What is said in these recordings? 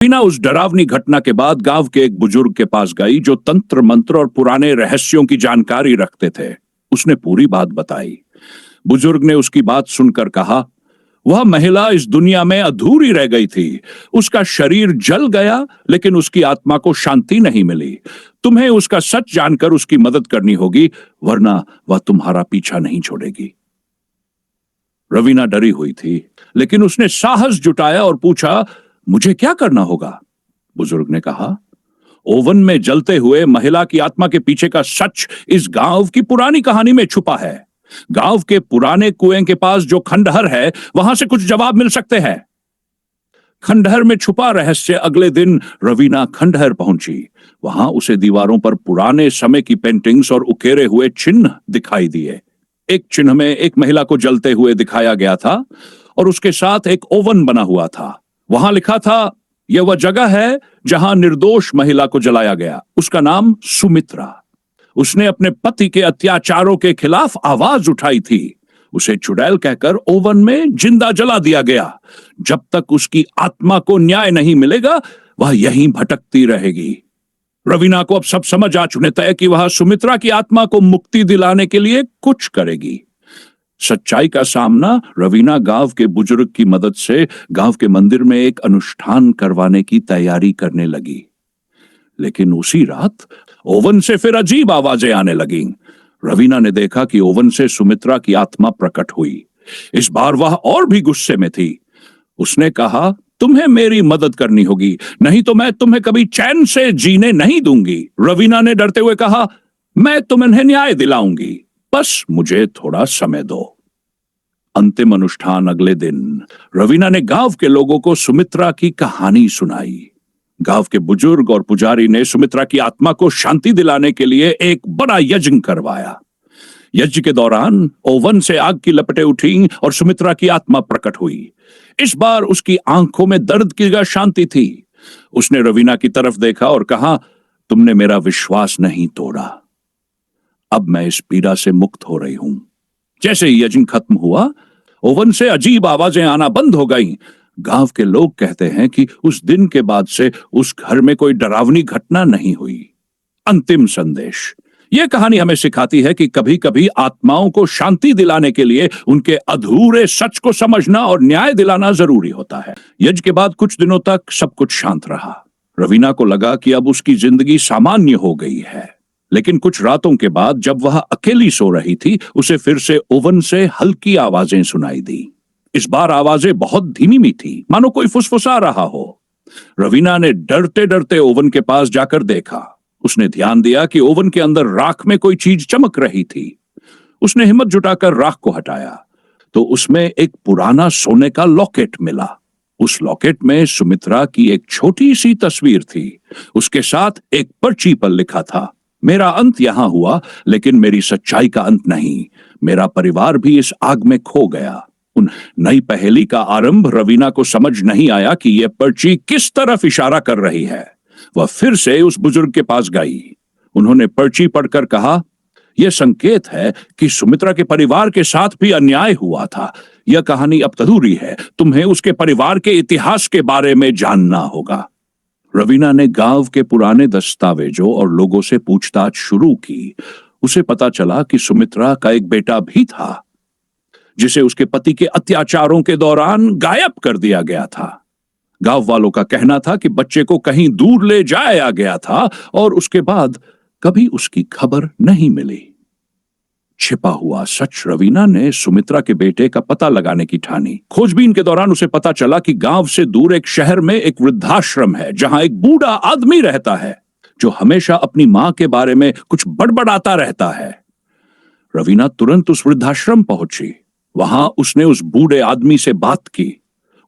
बिना उस डरावनी घटना के बाद गांव के एक बुजुर्ग के पास गई जो तंत्र मंत्र और पुराने रहस्यों की जानकारी रखते थे। उसने पूरी बात बताई। बुजुर्ग ने उसकी बात सुनकर कहा, वह महिला इस दुनिया में अधूरी रह गई थी। उसका शरीर जल गया लेकिन उसकी आत्मा को शांति नहीं मिली। तुम्हें उसका सच जानकर उसकी मदद करनी होगी, वरना वह तुम्हारा पीछा नहीं छोड़ेगी। रवीना डरी हुई थी, लेकिन उसने साहस जुटाया और पूछा, मुझे क्या करना होगा? बुजुर्ग ने कहा, ओवन में जलते हुए महिला की आत्मा के पीछे का सच इस गांव की पुरानी कहानी में छुपा है। गांव के पुराने कुएं के पास जो खंडहर है, वहां से कुछ जवाब मिल सकते हैं। खंडहर में छुपा रहस्य। अगले दिन रवीना खंडहर पहुंची। वहां उसे दीवारों पर पुराने समय की पेंटिंग्स और उकेरे हुए चिन्ह दिखाई दिए। एक चिन्ह में एक महिला को जलते हुए दिखाया गया था और उसके साथ एक ओवन बना हुआ था। वहां लिखा था, यह वह जगह है जहां निर्दोष महिला को जलाया गया। उसका नाम सुमित्रा। उसने अपने पति के अत्याचारों के खिलाफ आवाज उठाई थी। उसे चुड़ैल कहकर ओवन में जिंदा जला दिया गया। जब तक उसकी आत्मा को न्याय नहीं मिलेगा, वह यहीं भटकती रहेगी। रवीना को अब सब समझ आ चुके थे कि वह सुमित्रा की आत्मा को मुक्ति दिलाने के लिए कुछ करेगी। सच्चाई का सामना रवीना गांव के बुजुर्ग की मदद से गांव के मंदिर में एक अनुष्ठान करवाने की तैयारी करने लगी। लेकिन उसी रात ओवन से फिर अजीब आवाजें आने लगीं। रवीना ने देखा कि ओवन से सुमित्रा की आत्मा प्रकट हुई। इस बार वह और भी गुस्से में थी। उसने कहा, तुम्हें मेरी मदद करनी होगी, नहीं तो मैं तुम्हें कभी चैन से जीने नहीं दूंगी। रवीना ने डरते हुए कहा, मैं तुम्हें न्याय दिलाऊंगी, बस मुझे थोड़ा समय दो। अंतिम अनुष्ठान अगले दिन रवीना ने गांव के लोगों को सुमित्रा की कहानी सुनाई। गांव के बुजुर्ग और पुजारी ने सुमित्रा की आत्मा को शांति दिलाने के लिए एक बड़ा यज्ञ करवाया। यज्ञ के दौरान ओवन से आग की लपटें उठी और सुमित्रा की आत्मा प्रकट हुई। इस बार उसकी आंखों में दर्द की जगह शांति थी। उसने रवीना की तरफ देखा और कहा, तुमने मेरा विश्वास नहीं तोड़ा। अब मैं इस पीड़ा से मुक्त हो रही हूं। जैसे ही यज्ञ खत्म हुआ, ओवन से अजीब आवाजें आना बंद हो गईं। गांव के लोग कहते हैं कि उस दिन के बाद से उस घर में कोई डरावनी घटना नहीं हुई। अंतिम संदेश। यह कहानी हमें सिखाती है कि कभी कभी आत्माओं को शांति दिलाने के लिए उनके अधूरे सच को समझना और न्याय दिलाना जरूरी होता है। यज्ञ के बाद कुछ दिनों तक सब कुछ शांत रहा। रवीना को लगा कि अब उसकी जिंदगी सामान्य हो गई है। लेकिन कुछ रातों के बाद जब वह अकेली सो रही थी, उसे फिर से ओवन से हल्की आवाजें सुनाई दी। इस बार आवाजें बहुत धीमी थी, मानो कोई फुसफुसा रहा हो। रवीना ने डरते डरते ओवन के पास जाकर देखा। उसने ध्यान दिया कि ओवन के अंदर राख में कोई चीज चमक रही थी। उसने हिम्मत जुटाकर राख को हटाया तो उसमें एक पुराना सोने का लॉकेट मिला। उस लॉकेट में सुमित्रा की एक छोटी सी तस्वीर थी। उसके साथ एक पर्ची पर लिखा था, मेरा अंत यहां हुआ, लेकिन मेरी सच्चाई का अंत नहीं। मेरा परिवार भी इस आग में खो गया। उन नई पहेली का आरंभ रवीना को समझ नहीं आया कि यह पर्ची किस तरफ इशारा कर रही है। वह फिर से उस बुजुर्ग के पास गई। उन्होंने पर्ची पढ़कर कहा, यह संकेत है कि सुमित्रा के परिवार के साथ भी अन्याय हुआ था। यह कहानी अब अधूरी है। तुम्हें उसके परिवार के इतिहास के बारे में जानना होगा। रवीना ने गांव के पुराने दस्तावेजों और लोगों से पूछताछ शुरू की। उसे पता चला कि सुमित्रा का एक बेटा भी था, जिसे उसके पति के अत्याचारों के दौरान गायब कर दिया गया था। गांव वालों का कहना था कि बच्चे को कहीं दूर ले जाया गया था और उसके बाद कभी उसकी खबर नहीं मिली। छिपा हुआ सच। रवीना ने सुमित्रा के बेटे का पता लगाने की ठानी। खोजबीन के दौरान उसे पता चला कि गांव से दूर एक शहर में एक वृद्धाश्रम है, जहां एक बूढ़ा आदमी रहता है जो हमेशा अपनी मां के बारे में कुछ बड़बड़ाता रहता है। रवीना तुरंत उस वृद्धाश्रम पहुंची। वहां उसने उस बूढ़े आदमी से बात की।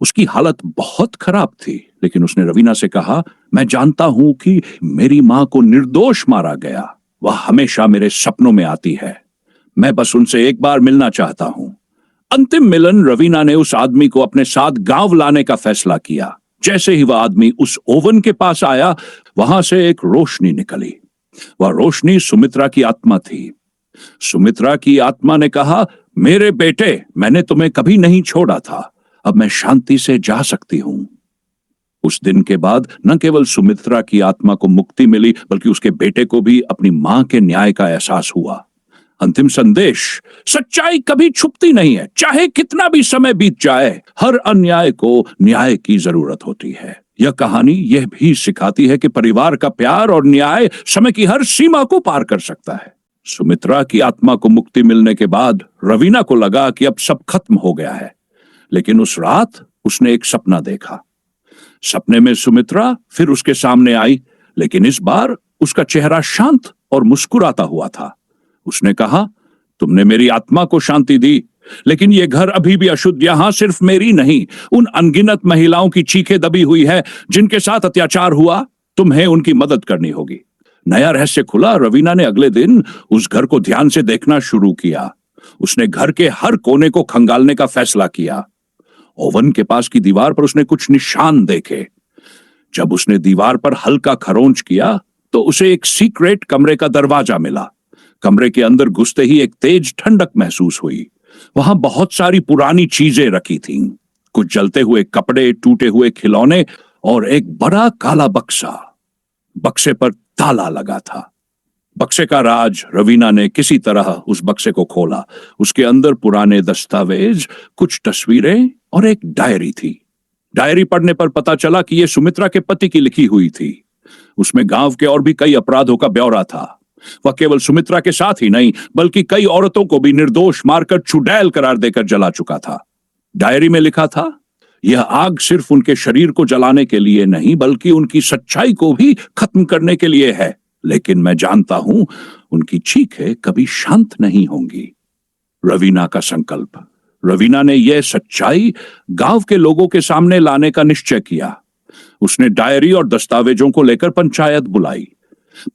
उसकी हालत बहुत खराब थी, लेकिन उसने रवीना से कहा, मैं जानता हूं कि मेरी मां को निर्दोष मारा गया। वह हमेशा मेरे सपनों में आती है। मैं बस उनसे एक बार मिलना चाहता हूं। अंतिम मिलन रवीना ने उस आदमी को अपने साथ गांव लाने का फैसला किया। जैसे ही वह आदमी उस ओवन के पास आया, वहां से एक रोशनी निकली। वह रोशनी सुमित्रा की आत्मा थी। सुमित्रा की आत्मा ने कहा, मेरे बेटे, मैंने तुम्हें कभी नहीं छोड़ा था। अब मैं शांति से जा सकती हूं। उस दिन के बाद न केवल सुमित्रा की आत्मा को मुक्ति मिली, बल्कि उसके बेटे को भी अपनी मां के न्याय का एहसास हुआ। अंतिम संदेश, सच्चाई कभी छुपती नहीं है। चाहे कितना भी समय बीत जाए, हर अन्याय को न्याय की जरूरत होती है। यह कहानी यह भी सिखाती है कि परिवार का प्यार और न्याय समय की हर सीमा को पार कर सकता है। सुमित्रा की आत्मा को मुक्ति मिलने के बाद रवीना को लगा कि अब सब खत्म हो गया है, लेकिन उस रात उसने एक सपना देखा। सपने में सुमित्रा फिर उसके सामने आई, लेकिन इस बार उसका चेहरा शांत और मुस्कुराता हुआ था। उसने कहा, तुमने मेरी आत्मा को शांति दी, लेकिन यह घर अभी भी अशुद्ध, यहां सिर्फ मेरी नहीं, उन अनगिनत महिलाओं की चीखें दबी हुई है जिनके साथ अत्याचार हुआ। तुम्हें उनकी मदद करनी होगी। नया रहस्य खुला। रवीना ने अगले दिन उस घर को ध्यान से देखना शुरू किया। उसने घर के हर कोने को खंगालने का फैसला किया। ओवन के पास की दीवार पर उसने कुछ निशान देखे। जब उसने दीवार पर हल्का खरोंच किया तो उसे एक सीक्रेट कमरे का दरवाजा मिला। कमरे के अंदर घुसते ही एक तेज ठंडक महसूस हुई। वहां बहुत सारी पुरानी चीजें रखी थीं, कुछ जलते हुए कपड़े, टूटे हुए खिलौने और एक बड़ा काला बक्सा। बक्से पर ताला लगा था। बक्से का राज। रवीना ने किसी तरह उस बक्से को खोला। उसके अंदर पुराने दस्तावेज, कुछ तस्वीरें और एक डायरी थी। डायरी पढ़ने पर पता चला कि यह सुमित्रा के पति की लिखी हुई थी। उसमें गांव के और भी कई अपराधों का ब्यौरा था। वह केवल सुमित्रा के साथ ही नहीं, बल्कि कई औरतों को भी निर्दोष मारकर चुड़ैल करार देकर जला चुका था। डायरी में लिखा था, यह आग सिर्फ उनके शरीर को जलाने के लिए नहीं, बल्कि उनकी सच्चाई को भी खत्म करने के लिए है। लेकिन मैं जानता हूं, उनकी चीखें कभी शांत नहीं होंगी। रवीना का संकल्प। रवीना ने यह सच्चाई गांव के लोगों के सामने लाने का निश्चय किया। उसने डायरी और दस्तावेजों को लेकर पंचायत बुलाई।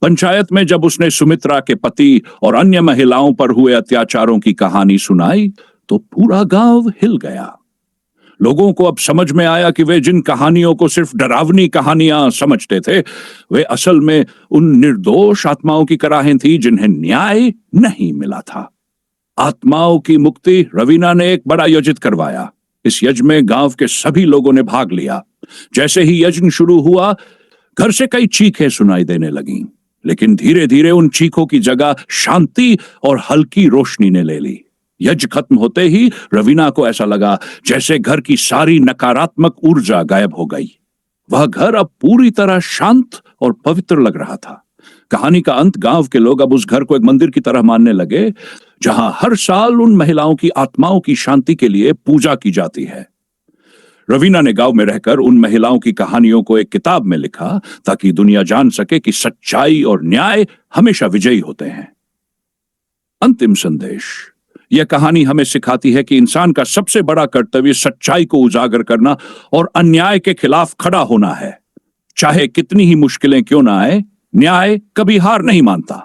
पंचायत में जब उसने सुमित्रा के पति और अन्य महिलाओं पर हुए अत्याचारों की कहानी सुनाई तो पूरा गांव हिल गया। लोगों को अब समझ में आया कि वे जिन कहानियों को सिर्फ डरावनी कहानियां समझते थे, वे असल में उन निर्दोष आत्माओं की कराहें थी जिन्हें न्याय नहीं मिला था। आत्माओं की मुक्ति। रवीना ने एक बड़ा यज्ञ करवाया। इस यज्ञ में गांव के सभी लोगों ने भाग लिया। जैसे ही यज्ञ शुरू हुआ, घर से कई चीखें सुनाई देने लगीं, लेकिन धीरे धीरे उन चीखों की जगह शांति और हल्की रोशनी ने ले ली। यज्ञ खत्म होते ही रवीना को ऐसा लगा जैसे घर की सारी नकारात्मक ऊर्जा गायब हो गई। वह घर अब पूरी तरह शांत और पवित्र लग रहा था। कहानी का अंत, गांव के लोग अब उस घर को एक मंदिर की तरह मानने लगे, जहां हर साल उन महिलाओं की आत्माओं की शांति के लिए पूजा की जाती है। रवीना ने गांव में रहकर उन महिलाओं की कहानियों को एक किताब में लिखा, ताकि दुनिया जान सके कि सच्चाई और न्याय हमेशा विजयी होते हैं। अंतिम संदेश। यह कहानी हमें सिखाती है कि इंसान का सबसे बड़ा कर्तव्य सच्चाई को उजागर करना और अन्याय के खिलाफ खड़ा होना है। चाहे कितनी ही मुश्किलें क्यों ना आए, न्याय कभी हार नहीं मानता।